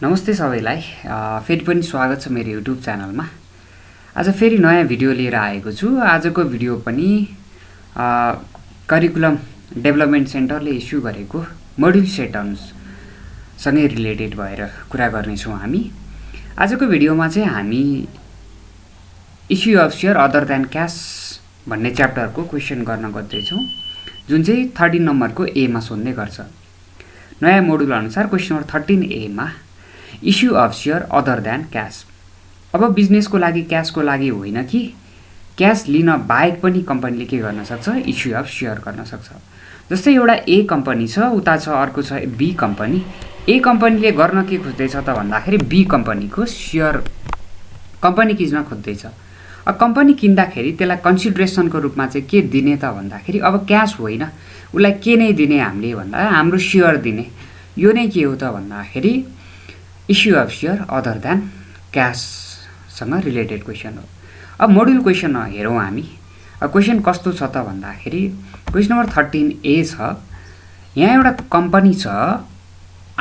नमस्ते सबैलाई फेरि पनि स्वागत छ मेरो युट्युब च्यानलमा। आज फेरि नयाँ भिडियो लिएर आएको छु। आजको भिडियो पनि करिकुलम डेभलपमेन्ट सेन्टरले इस्यु गरेको मोड्युल सेटअप्स सँगै रिलेटेड भएर कुरा गर्नेछौँ हामी। आजको भिडियोमा चाहिँ हामी issue of share other then cash भन्ने च्याप्टरको क्वेसन गर्न खोज्दैछौँ, जुन चाहिँ 13 नम्बरको ए मा सोध्ने गर्छ। नयाँ मोडुल अनुसार क्वेसन नम्बर 13A मा issue of share other then cash. अब बिजनेसको लागि क्यासको लागि होइन कि क्यास लिन बाहेक पनि कम्पनीले के गर्न सक्छ, इस्यु अफ सेयर गर्न सक्छ। जस्तै एउटा ए कम्पनी छ, उता छ अर्को छ बी कम्पनी। ए कम्पनीले गर्न के खोज्दैछ त भन्दाखेरि बी कम्पनीको सेयर कम्पनी किन्न खोज्दैछ। अब कम्पनी किन्दाखेरि त्यसलाई कन्सिडरेसनको रूपमा चाहिँ के दिने त भन्दाखेरि अब क्यास होइन, उसलाई के नै दिने हामीले भन्दा हाम्रो सेयर दिने। यो नै के हो त भन्दाखेरि issue of share other than क्याससँग रिलेटेड क्वेसन हो। अब मोड्युल क्वेसन हेरौँ हामी। अब क्वेसन कस्तो छ त भन्दाखेरि क्वेसन नम्बर 13A छ। यहाँ एउटा कम्पनी छ,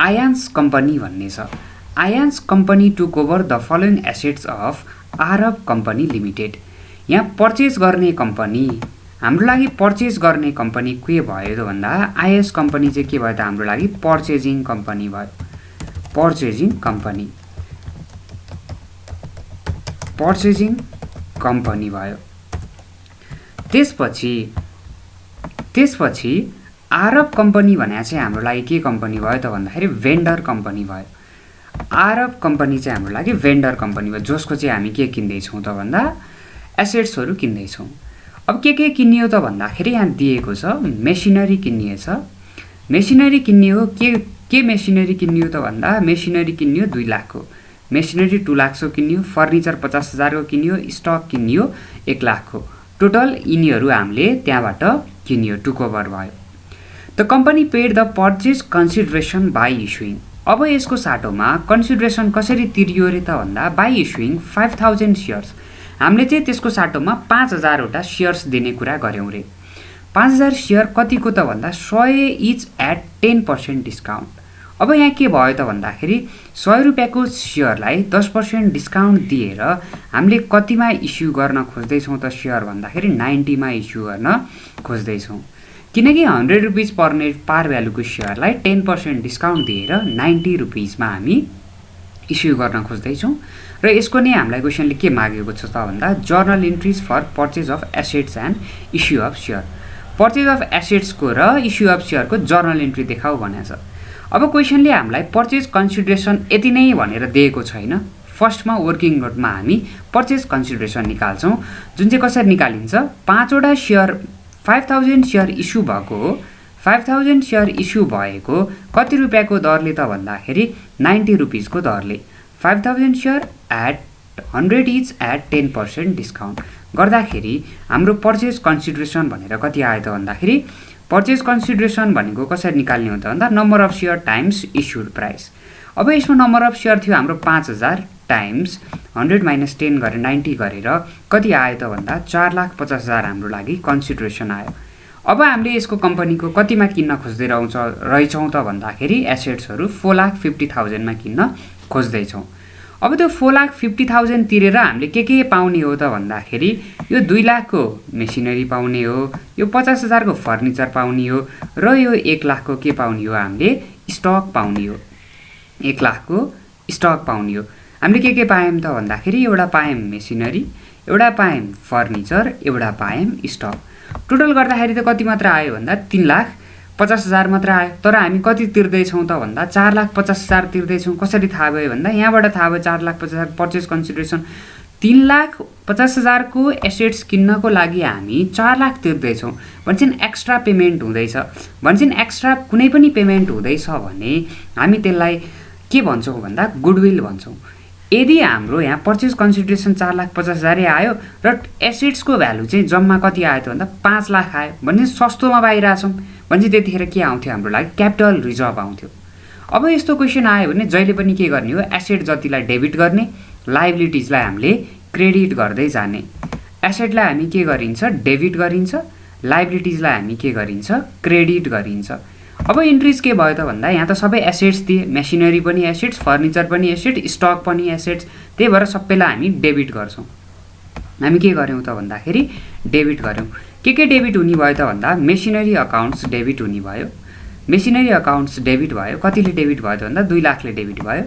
आर्यान्स कम्पनी भन्ने छ। Aryans company took over the following assets of Arab company limited. यहाँ पर्चेस गर्ने कम्पनी, हाम्रो लागि पर्चेस गर्ने कम्पनी के भयो त भन्दा आइएस कम्पनी चाहिँ के भयो त हाम्रो लागि पर्चेजिङ कम्पनी भयो। पर्चेजिङ कम्पनी भयो। त्यसपछि आरब कम्पनी भने चाहिँ हाम्रो लागि के कम्पनी भयो त भन्दाखेरि भेन्डर कम्पनी भयो। आरब कम्पनी चाहिँ हाम्रो लागि भेन्डर कम्पनी भयो, जसको चाहिँ हामी के किन्दैछौँ त भन्दा एसेट्सहरू किन्दैछौँ। अब के किनियो त भन्दाखेरि यहाँ दिएको छ मेसिनरी किनिएछ। मेसिनरी किनियो, के मेसिनरी किनियो त भन्दा मेसिनरी किनियो 2 लाखको, मेसिनरी 2 लाखको किनियो, फर्निचर 50,000 को किनियो, स्टक किनियो 1 लाखको। टोटल यिनीहरू हामीले त्यहाँबाट किनियो, टुक ओभर भयो। The company paid the purchase consideration by issuing. अब यसको साटोमा कन्सिडरेसन कसरी तिरियो रे त भन्दा बाई इस्युइङ 5000 सेयर्स। हामीले चाहिँ त्यसको साटोमा 5000 वटा सेयर्स दिने कुरा गर्यौँ रे। 5000 सेयर कतिको त भन्दा 100 इच एट 10% डिस्काउन्ट। अब यहाँ के भयो त भन्दाखेरि 100 रुपियाँको सेयरलाई 10% डिस्काउन्ट दिएर हामीले कतिमा इस्यु गर्न खोज्दैछौँ त सेयर भन्दाखेरि 90 मा इस्यु गर्न खोज्दैछौँ। किनकि 100 रुपिस पर्ने पार भ्यालुको सेयरलाई 10% डिस्काउन्ट दिएर 90 रुपिसमा हामी इस्यु गर्न खोज्दैछौँ। र यसको नै हामीलाई क्वेसनले के मागेको छ त भन्दा journal entries for purchase of assets and issue of share. Purchase of एसेट्सको र इस्यु अफ सेयरको जर्नल इन्ट्री देखाऊ भनेको छ। अब क्वेसनले हामीलाई पर्चेज कन्सिडरेसन यति नै भनेर दिएको छैन। फर्स्टमा वर्किङ नोटमा हामी पर्चेज कन्सिडरेसन निकाल्छौँ, जुन चाहिँ कसरी निकालिन्छ, 5 वटा सेयर 5000 सेयर इस्यु भएको हो। 5000 सेयर इस्यु भएको कति रुपियाँको दरले त भन्दाखेरि 90 रुपिसको दरले 5000 share at 100 each at 10% discount गर्दाखेरि हाम्रो पर्चेज कन्सिडरेसन भनेर कति आयो त भन्दाखेरि पर्चेज कन्सिडरेसन भनेको कसरी निकाल्ने हो त भन्दा number of share times issued price. अब यसमा नम्बर अफ सेयर थियो हाम्रो 5000 टाइम्स 100 माइनस 10 गरेर 90 गरेर कति आयो त भन्दा 4,50,000 हाम्रो लागि कन्सिडरेसन आयो। अब हामीले यसको कम्पनीको कतिमा किन्न खोज्दै रहेछौँ त भन्दाखेरि एसेट्सहरू 4,50,000 मा किन्न खोज्दैछौँ। अब त्यो 4,50,000 तिरेर हामीले के पाउने हो त भन्दाखेरि यो 2 लाखको मेसिनरी पाउने हो, यो 50,000 को फर्निचर पाउने हो, र यो 1 लाखको के पाउने हो, हामीले स्टक पाउने हो। 1 लाखको स्टक पाउने हो। हामीले के पायौँ त भन्दाखेरि एउटा पायौँ मेसिनरी, एउटा पायौँ फर्निचर, एउटा पायौँ स्टक। टोटल गर्दाखेरि त कति मात्र आयो भन्दा 3,50,000 मात्र आयो। तर हामी कति तिर्दैछौँ त भन्दा 4,50,000 तिर्दैछौँ। कसरी थाहा भयो भन्दा यहाँबाट थाहा भयो 4,50,000 पर्चेस कन्सिडरेसन। 3,50,000 को एसेट्स किन्नको लागि हामी 4 लाख तिर्दैछौँ भन्छन् एक्स्ट्रा पेमेन्ट हुँदैछ। भन्छन् एक्स्ट्रा कुनै पनि पेमेन्ट हुँदैछ भने हामी त्यसलाई के भन्छौँ भन्दा गुडविल भन्छौँ। यदि हाम्रो यहाँ पर्चेस कन्सिडरेसन 4,50,000 आयो र एसेट्सको भ्यालु चाहिँ जम्मा कति आयो त भन्दा 5 लाख आयो भने सस्तोमा पाइरहेछौँ भने त्यतिखेर के आउँथ्यो, हाम्रो लागि क्यापिटल रिजर्भ आउँथ्यो। अब यस्तो क्वेसन आयो भने जहिले पनि के गर्ने हो, एसेट जतिलाई डेबिट गर्ने, लाइबिलिटिजलाई हामीले क्रेडिट गर्दै जाने। एसेटलाई हामी के गरिन्छ, डेबिट गरिन्छ, लाइबिलिटिजलाई हामी के गरिन्छ, क्रेडिट गरिन्छ। अब इन्ट्रिज के भयो त भन्दा यहाँ त सबै एसेट्स दिए, मेसिनरी पनि एसेट्स, फर्निचर पनि एसेट, स्टक पनि एसेट्स, त्यही भएर सबैलाई हामी डेबिट गर्छौँ। हामी के गर्यौँ त भन्दाखेरि डेबिट गर्यौँ। के डेबिट हुने भयो त भन्दा मेसिनरी अकाउन्ट्स डेबिट हुने भयो। मेसिनरी अकाउन्ट्स डेबिट भयो, कतिले डेबिट भयो त भन्दा 2 लाखले डेबिट भयो,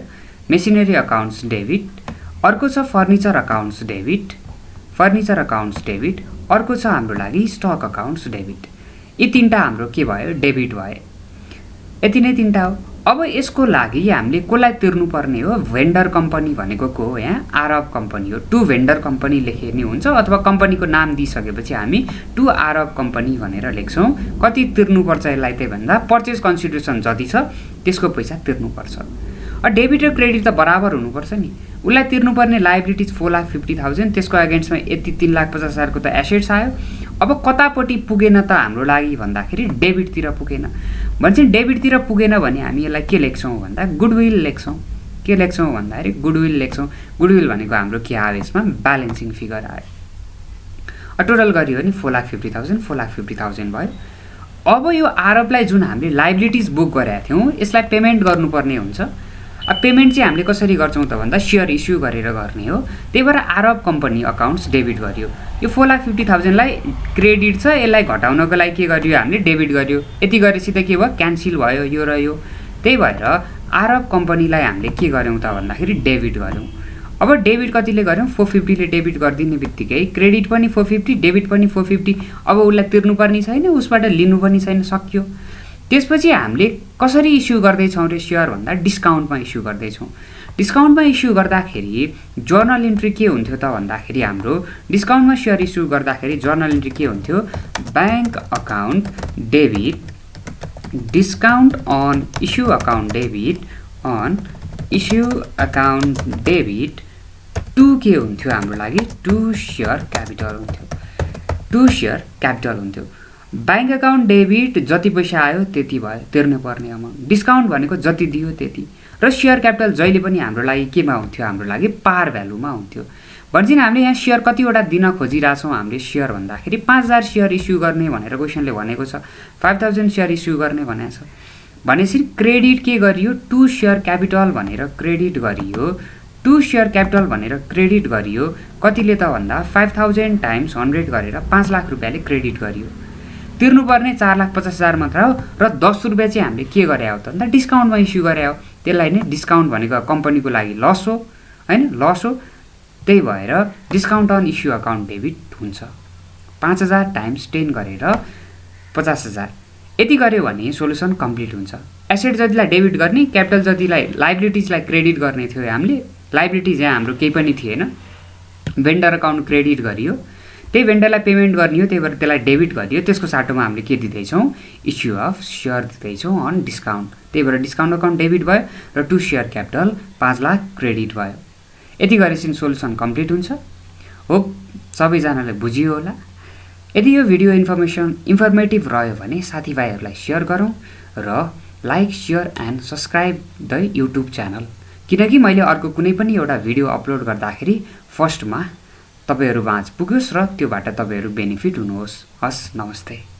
मेसिनरी अकाउन्ट्स डेबिट। अर्को छ furniture accounts debit, furniture accounts debit. अर्को छ हाम्रो लागि स्टक अकाउन्ट्स डेबिट। यी तीनटा हाम्रो के भयो डेबिट भयो। यति नै तीनटा हो। अब यसको लागि हामीले कसलाई तिर्नुपर्ने हो, भेन्डर कम्पनी भनेको को हो, यहाँ आरब कम्पनी हो। टु भेन्डर कम्पनी लेख्ने हुन्छ अथवा कम्पनीको नाम दिइसकेपछि हामी टु आरब कम्पनी भनेर लेख्छौँ। कति तिर्नुपर्छ यसलाई त्यही भन्दा पर्चेस कन्सिडरेसन जति छ त्यसको पैसा तिर्नुपर्छ। डेबिट र क्रेडिट त बराबर हुनुपर्छ नि। उसलाई तिर्नुपर्ने लाइबिलिटिज 4,50,000, त्यसको एगेन्स्टमा यति 3,50,000 को त एसेट्स आयो। अब कतापट्टि पुगेन त हाम्रो लागि भन्दाखेरि डेबिटतिर पुगेन। भन्छ डेबिटतिर पुगेन भने हामी यसलाई के लेख्छौँ भन्दा गुडविल लेख्छौँ। के लेख्छौँ भन्दाखेरि गुडविल लेख्छौँ। गुडविल भनेको हाम्रो के आयो यसमा ब्यालेन्सिङ फिगर आयो। टोटल गरियो भने 4,50,000 4,50,000 भयो। अब यो आरबलाई जुन हामीले लाइबिलिटिज बुक गरेका थियौँ यसलाई पेमेन्ट गर्नुपर्ने हुन्छ। अब पेमेन्ट चाहिँ हामीले कसरी गर्छौँ त भन्दा सेयर इस्यु गरेर गर्ने हो। त्यही भएर आरब कम्पनी अकाउन्ट्स डेबिट गरियो। यो 4,50,000 लाई क्रेडिट छ, यसलाई घटाउनको लागि के गरियो हामीले डेबिट गरियो। यति गरेपछि त के भयो क्यान्सल भयो यो र यो। त्यही भएर आरब कम्पनीलाई हामीले के गर्यौँ त भन्दाखेरि डेबिट गर्यौँ। अब डेबिट कतिले गर्यौँ 450 ले डेबिट गरिदिने बित्तिकै क्रेडिट पनि 450 डेबिट पनि 450। अब उसलाई तिर्नुपर्ने छैन, उसबाट लिनु पनि छैन, सकियो। त्यसपछि हामीले कसरी इस्यु गर्दैछौँ रे सेयर भन्दा डिस्काउन्टमा इस्यु गर्दैछौँ। डिस्काउन्टमा इस्यु गर्दाखेरि जर्नल इन्ट्री के हुन्थ्यो त भन्दाखेरि हाम्रो डिस्काउन्टमा सेयर इस्यु गर्दाखेरि जर्नल इन्ट्री के हुन्थ्यो, bank account debit discount on issue account debit on issue account debit to के हुन्थ्यो हाम्रो लागि टु सेयर क्यापिटल हुन्थ्यो। टु सेयर क्यापिटल हुन्थ्यो। ब्याङ्क अकाउन्ट डेबिट जति पैसा आयो त्यति भयो तिर्नुपर्ने अमाउन्ट। डिस्काउन्ट भनेको जति दियो त्यति। र सेयर क्यापिटल जहिले पनि हाम्रो लागि केमा हुन्थ्यो, हाम्रो लागि पार भ्यालुमा हुन्थ्यो। भन्छ हामीले यहाँ सेयर कतिवटा दिन खोजिरहेछौँ हामीले सेयर भन्दाखेरि 5,000 सेयर इस्यु गर्ने भनेर क्वेसनले भनेको छ। 5,000 सेयर इस्यु गर्ने भनेको छ। भनेपछि क्रेडिट के गरियो टु सेयर क्यापिटल भनेर क्रेडिट गरियो। टु सेयर क्यापिटल भनेर क्रेडिट गरियो। कतिले त भन्दा 5,000 टाइम्स 100 गरेर 5 लाख रुपियाँले क्रेडिट गरियो। तिर्नुपर्ने 4,50,000 मात्र हो र 10 रुपियाँ चाहिँ हामीले के गरे हो त भन्दा डिस्काउन्टमा इस्यु गरे हो। त्यसलाई नै डिस्काउन्ट भनेको कम्पनीको लागि लस हो हैन, लस हो। त्यही भएर discount on issue account debit हुन्छ। 5,000 टाइम्स 10 गरेर 50,000। यति गर्यो भने सोलुसन कम्प्लिट हुन्छ। एसेट जतिलाई डेबिट गर्ने, क्यापिटल जतिलाई लाइबिलिटिजलाई क्रेडिट गर्ने थियो हामीले। लाइबिलिटिज यहाँ हाम्रो केही पनि थिएन। भेन्डर अकाउन्ट क्रेडिट गरियो, त्यही भेन्डरलाई पेमेन्ट गर्ने हो, त्यही भएर त्यसलाई डेबिट गरियो। त्यसको साटोमा हामीले के दिँदैछौँ इस्यु अफ सेयर दिँदैछौँ अन डिस्काउन्ट। त्यही भएर डिस्काउन्ट अकाउन्ट डेबिट भयो र to share capital 5 lakh credit भयो। यति गरेपछि सोलुसन कम्प्लिट हुन्छ। होप सबैजनाले बुझियो होला। यदि यो भिडियो इन्फर्मेटिभ रह्यो भने साथीभाइहरूलाई सेयर गरौँ र like share and subscribe the YouTube channel. किनकि मैले अर्को कुनै पनि एउटा भिडियो अपलोड गर्दाखेरि फर्स्टमा तपाईहरु माझ पुग्योस् र त्योबाट तपाईहरु बेनिफिट हुनुहोस्। हस्, नमस्ते।